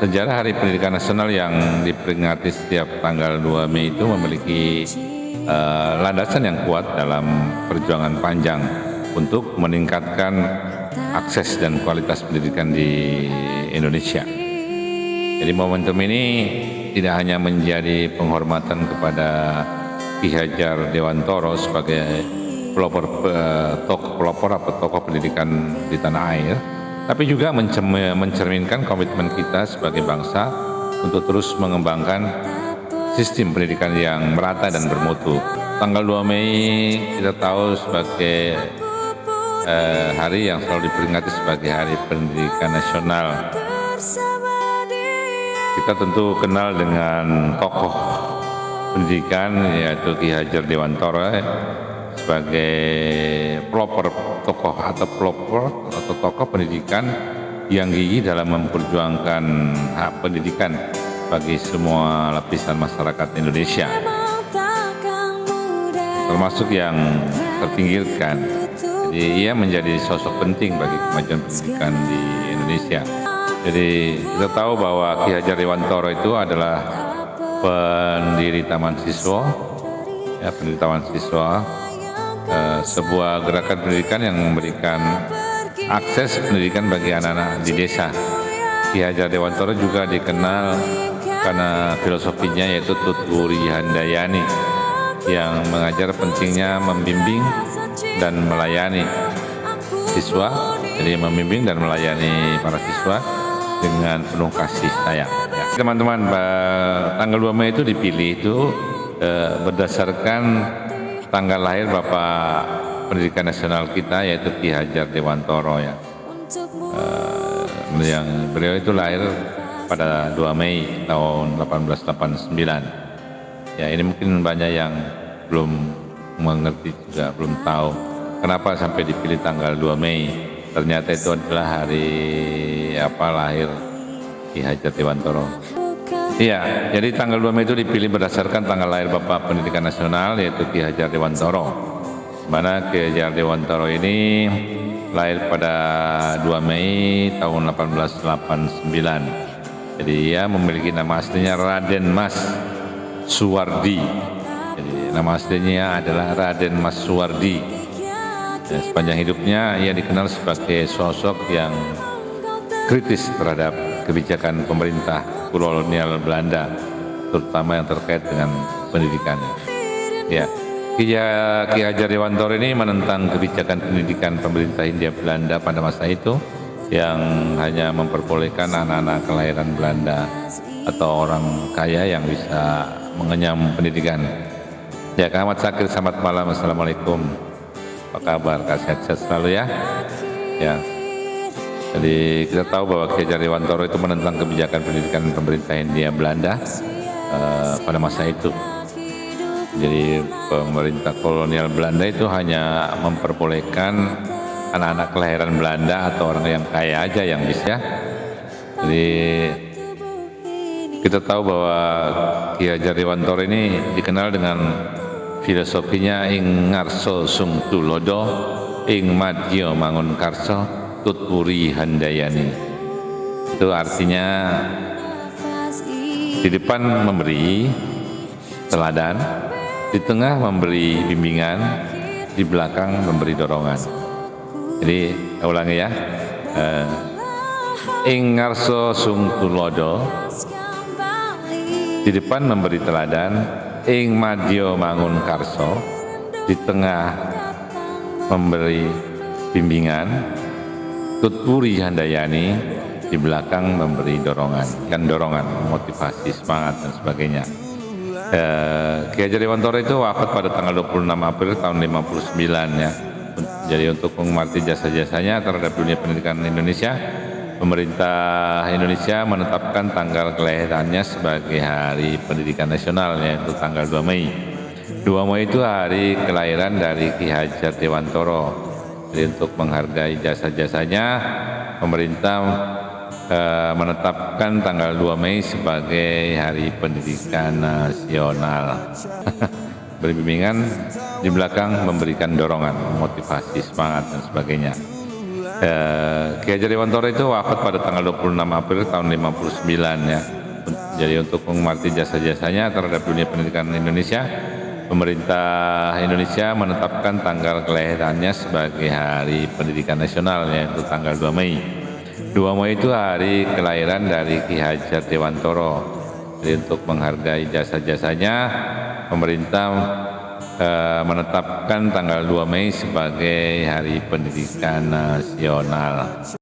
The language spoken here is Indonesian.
Sejarah Hari Pendidikan Nasional yang diperingati setiap tanggal 2 Mei itu memiliki landasan yang kuat dalam perjuangan panjang untuk meningkatkan akses dan kualitas pendidikan di Indonesia. Jadi momentum ini tidak hanya menjadi penghormatan kepada Ki Hajar Dewantoro sebagai pelopor atau tokoh pendidikan di tanah air, tapi juga mencerminkan komitmen kita sebagai bangsa untuk terus mengembangkan sistem pendidikan yang merata dan bermutu. Tanggal 2 Mei kita tahu sebagai hari yang selalu diperingati sebagai Hari Pendidikan Nasional. Kita tentu kenal dengan tokoh pendidikan yaitu Ki Hajar Dewantoro sebagai pelopor tokoh pendidikan yang gigih dalam memperjuangkan hak pendidikan bagi semua lapisan masyarakat Indonesia, termasuk yang terpinggirkan. Jadi ia menjadi sosok penting bagi kemajuan pendidikan di Indonesia. Jadi kita tahu bahwa Ki Hajar Dewantoro itu adalah pendiri Taman Siswa, sebuah gerakan pendidikan yang memberikan akses pendidikan bagi anak-anak di desa. Ki Hajar Dewantoro juga dikenal karena filosofinya yaitu Tuturi Handayani yang mengajar pentingnya membimbing dan melayani siswa. Jadi membimbing dan melayani para siswa dengan penuh kasih sayang. Ya. Teman-teman, tanggal 2 Mei itu dipilih itu berdasarkan tanggal lahir Bapak Pendidikan Nasional kita yaitu Ki Hajar Dewantoro ya. Yang beliau itu lahir pada 2 Mei tahun 1889. Ya, ini mungkin banyak yang belum mengerti juga, belum tahu kenapa sampai dipilih tanggal 2 Mei. Ternyata itu adalah hari lahir Ki Hajar Dewantoro. Iya, jadi tanggal 2 Mei itu dipilih berdasarkan tanggal lahir Bapak Pendidikan Nasional yaitu Ki Hajar Dewantoro. Mana Ki Hajar Dewantoro ini lahir pada 2 Mei tahun 1889. Jadi ia memiliki nama aslinya Raden Mas Suwardi. Jadi nama aslinya adalah Raden Mas Suwardi. Dan sepanjang hidupnya ia dikenal sebagai sosok yang kritis terhadap kebijakan pemerintah kolonial Belanda, terutama yang terkait dengan pendidikannya. Ya, Ki Hajar Dewantoro ini menentang kebijakan pendidikan pemerintah Hindia Belanda pada masa itu yang hanya memperbolehkan anak-anak kelahiran Belanda atau orang kaya yang bisa mengenyam pendidikan. Ya, Kak Ahmad Sakir, selamat malam. Assalamualaikum. Apa kabar? Sehat-sehat selalu ya. Ya. Jadi kita tahu bahwa Ki Hajar Dewantoro itu menentang kebijakan pendidikan pemerintah Hindia Belanda pada masa itu. Jadi pemerintah kolonial Belanda itu hanya memperbolehkan anak-anak kelahiran Belanda atau orang yang kaya aja yang bisa. Jadi kita tahu bahwa Ki Hajar Dewantoro ini dikenal dengan filosofinya ing ngarso sung tulodo, ing madya mangun karso, tuturi handayani. Itu artinya di depan memberi teladan, di tengah memberi bimbingan, di belakang memberi dorongan. Jadi saya ulangi ya, ing ngarso sung tulodo, di depan memberi teladan, ing madya mangun karso, di tengah memberi bimbingan, tuturi handayani, di belakang memberi dorongan, motivasi, semangat dan sebagainya. Ki Hajar Dewantoro itu wafat pada tanggal 26 April tahun 59 ya. Jadi untuk menghormati jasa-jasanya terhadap dunia pendidikan Indonesia, pemerintah Indonesia menetapkan tanggal kelahirannya sebagai Hari Pendidikan Nasional yaitu tanggal 2 Mei. 2 Mei itu hari kelahiran dari Ki Hajar Dewantoro. Jadi untuk menghargai jasa-jasanya, pemerintah menetapkan tanggal 2 Mei sebagai Hari Pendidikan Nasional. Beri bimbingan, di belakang memberikan dorongan, motivasi, semangat dan sebagainya. Ki Hajar Dewantara itu wafat pada tanggal 26 April tahun 59 ya. Jadi untuk menghormati jasa-jasanya terhadap dunia pendidikan Indonesia, pemerintah Indonesia menetapkan tanggal kelahirannya sebagai Hari Pendidikan Nasional, yaitu tanggal 2 Mei. 2 Mei itu hari kelahiran dari Ki Hajar Dewantara. Jadi untuk menghargai jasa-jasanya, pemerintah menetapkan tanggal 2 Mei sebagai Hari Pendidikan Nasional.